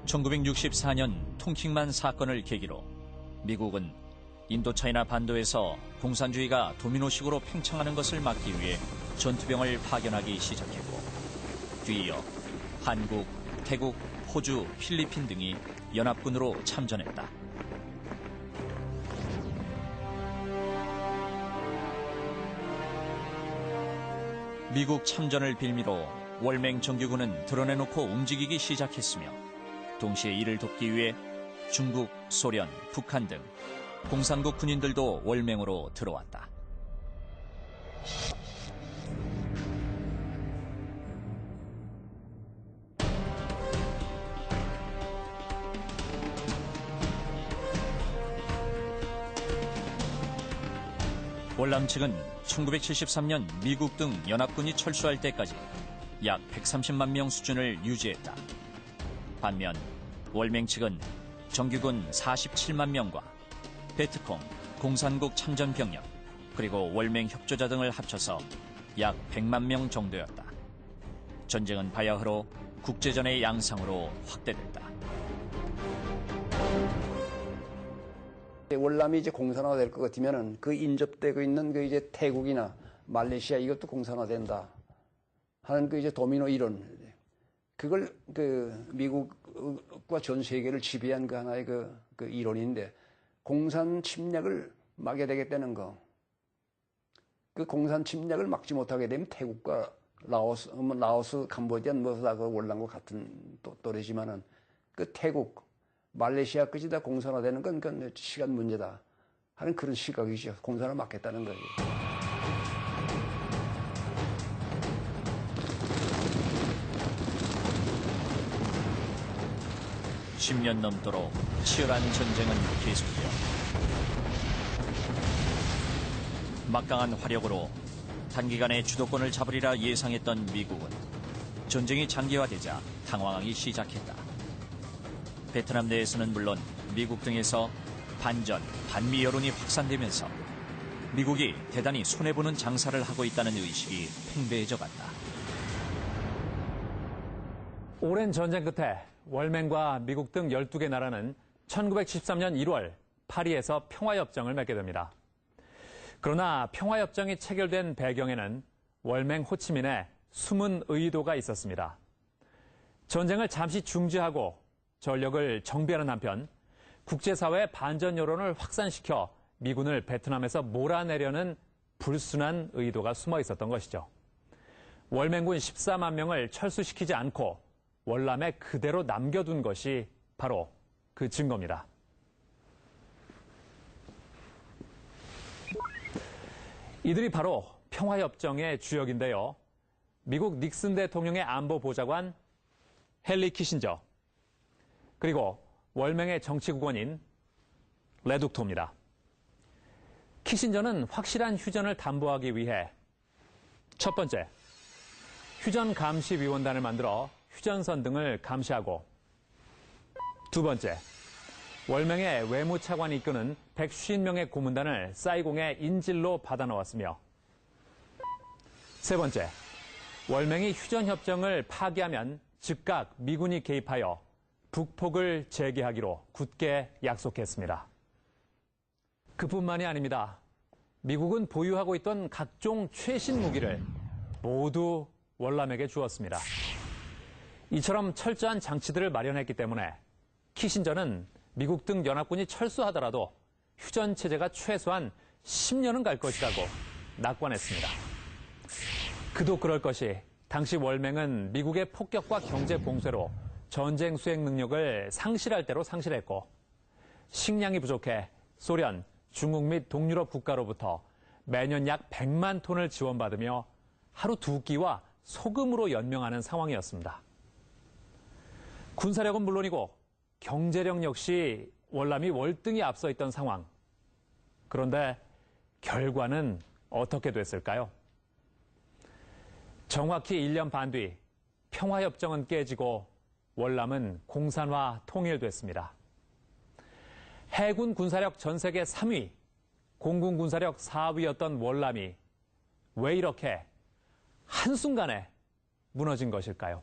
1964년 통킹만 사건을 계기로 미국은 인도차이나 반도에서 공산주의가 도미노식으로 팽창하는 것을 막기 위해 전투병을 파견하기 시작했고, 뒤이어 한국, 태국, 호주, 필리핀 등이 연합군으로 참전했다. 미국 참전을 빌미로 월맹 정규군은 드러내놓고 움직이기 시작했으며, 동시에 이를 돕기 위해 중국, 소련, 북한 등 공산국 군인들도 월맹으로 들어왔다. 월남 측은 1973년 미국 등 연합군이 철수할 때까지 약 130만 명 수준을 유지했다. 반면 월맹 측은 정규군 47만 명과 베트콩, 공산국 참전 병력, 그리고 월맹 협조자 등을 합쳐서 약 100만 명 정도였다. 전쟁은 바야흐로 국제전의 양상으로 확대됐다. 월남이 이제 공산화될 것 같으면은 그 인접되고 있는 그 이제 태국이나 말레이시아 이것도 공산화된다 하는 그 이제 도미노 이론, 그걸 그 미국과 전 세계를 지배한 그 하나의 그 이론인데, 공산 침략을 막아야 되겠다는 거. 그 공산 침략을 막지 못하게 되면 태국과 라오스, 캄보디아 뭐 다 그 월남과 같은 또래지만은 그 태국, 말레이시아까지 다 공산화되는 건 그건 시간 문제다 하는 그런 시각이죠. 공산을 막겠다는 거예요. 10년 넘도록 치열한 전쟁은 계속되어 막강한 화력으로 단기간에 주도권을 잡으리라 예상했던 미국은 전쟁이 장기화되자 당황하기 시작했다. 베트남 내에서는 물론 미국 등에서 반전, 반미 여론이 확산되면서 미국이 대단히 손해보는 장사를 하고 있다는 의식이 팽배해져 갔다. 오랜 전쟁 끝에 월맹과 미국 등 12개 나라는 1973년 1월 파리에서 평화협정을 맺게 됩니다. 그러나 평화협정이 체결된 배경에는 월맹 호치민의 숨은 의도가 있었습니다. 전쟁을 잠시 중지하고 전력을 정비하는 한편 국제사회의 반전 여론을 확산시켜 미군을 베트남에서 몰아내려는 불순한 의도가 숨어 있었던 것이죠. 월맹군 14만 명을 철수시키지 않고 월남에 그대로 남겨둔 것이 바로 그 증거입니다. 이들이 바로 평화협정의 주역인데요. 미국 닉슨 대통령의 안보보좌관 헨리 키신저, 그리고 월맹의 정치국원인 레둑토입니다. 키신저는 확실한 휴전을 담보하기 위해 첫 번째, 휴전감시위원단을 만들어 휴전선 등을 감시하고, 두 번째, 월맹의 외무차관이 이끄는 150명의 고문단을 사이공의 인질로 받아넣었으며, 세 번째, 월맹이 휴전협정을 파기하면 즉각 미군이 개입하여 북폭을 재개하기로 굳게 약속했습니다. 그뿐만이 아닙니다. 미국은 보유하고 있던 각종 최신 무기를 모두 월남에게 주었습니다. 이처럼 철저한 장치들을 마련했기 때문에 키신저는 미국 등 연합군이 철수하더라도 휴전 체제가 최소한 10년은 갈 것이라고 낙관했습니다. 그도 그럴 것이 당시 월맹은 미국의 폭격과 경제 봉쇄로 전쟁 수행 능력을 상실할 대로 상실했고, 식량이 부족해 소련, 중국 및 동유럽 국가로부터 매년 약 100만 톤을 지원받으며 하루 두 끼와 소금으로 연명하는 상황이었습니다. 군사력은 물론이고 경제력 역시 월남이 월등히 앞서 있던 상황. 그런데 결과는 어떻게 됐을까요? 정확히 1년 반 뒤 평화협정은 깨지고 월남은 공산화 통일됐습니다. 해군 군사력 전 세계 3위, 공군 군사력 4위였던 월남이 왜 이렇게 한순간에 무너진 것일까요?